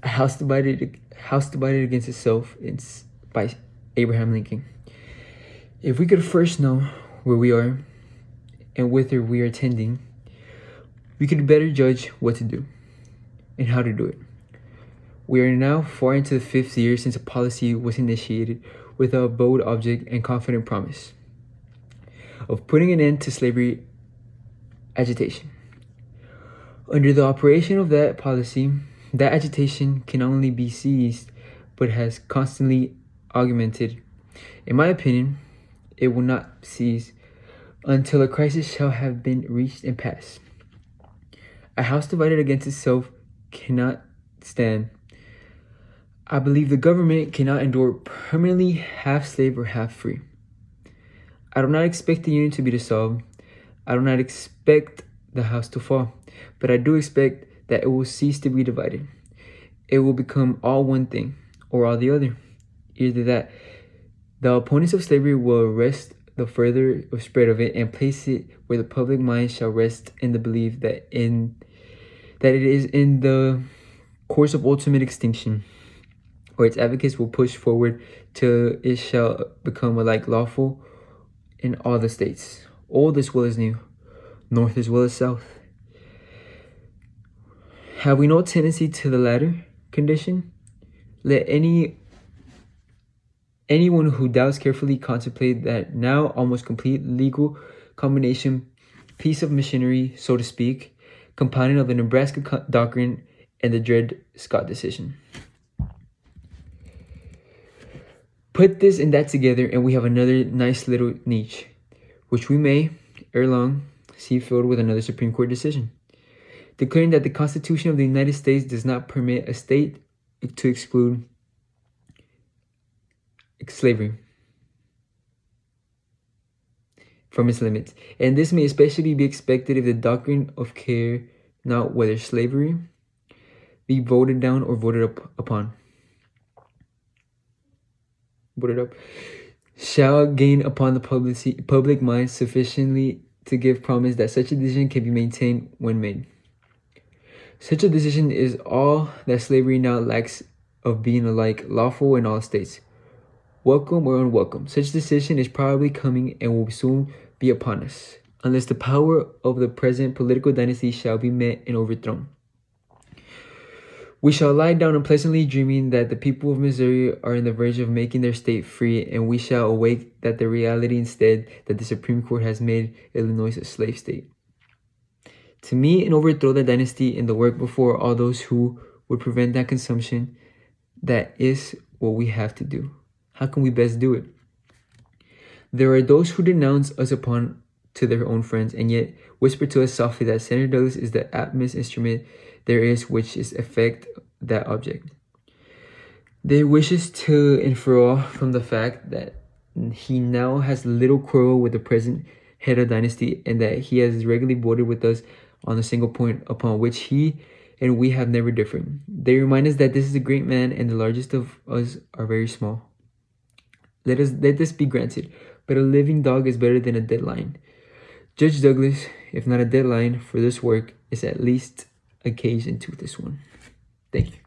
A house divided against itself. It's by Abraham Lincoln. If we could first know where we are and whither we are tending, we could better judge what to do and how to do it. We are now far into the 5th year since a policy was initiated with a bold object and confident promise of putting an end to slavery agitation. Under the operation of that policy, that agitation can not only be seized, but has constantly augmented. In my opinion, it will not cease until a crisis shall have been reached and passed. A house divided against itself cannot stand. I believe the government cannot endure permanently half slave or half free. I do not expect the union to be dissolved. I do not expect the house to fall, but I do expect that it will cease to be divided. It will become all one thing or all the other. Either that the opponents of slavery will arrest the further spread of it and place it where the public mind shall rest in the belief that it is in the course of ultimate extinction, or its advocates will push forward till it shall become alike lawful in all the states, old as well as new, north as well as south. Have we no tendency to the latter condition? Let anyone who doubts carefully contemplate that now almost complete legal combination piece of machinery, so to speak, compounded of the Nebraska Doctrine and the Dred Scott decision. Put this and that together, and we have another nice little niche, which we may, ere long, see filled with another Supreme Court decision, declaring that the Constitution of the United States does not permit a state to exclude slavery from its limits. And this may especially be expected if the doctrine of care not whether slavery be voted down or voted up, shall gain upon the public mind sufficiently to give promise that such a decision can be maintained when made. Such a decision is all that slavery now lacks of being alike lawful in all states, welcome or unwelcome. Such decision is probably coming and will soon be upon us, unless the power of the present political dynasty shall be met and overthrown. We shall lie down unpleasantly dreaming that the people of Missouri are on the verge of making their state free, and we shall awake that the reality instead that the Supreme Court has made Illinois a slave state. To meet and overthrow the dynasty and the work before all those who would prevent that consumption, that is what we have to do. How can we best do it? There are those who denounce us upon to their own friends, and yet whisper to us softly that Senator Douglas is the aptest instrument there is which is effect that object. They wish us to infer from the fact that he now has little quarrel with the present head of dynasty, and that he has regularly boarded with us on a single point upon which he and we have never differed. They remind us that this is a great man and the largest of us are very small. Let this be granted, but a living dog is better than a dead lion. Judge Douglas, if not a dead lion for this work, is at least a cage into this one. Thank you.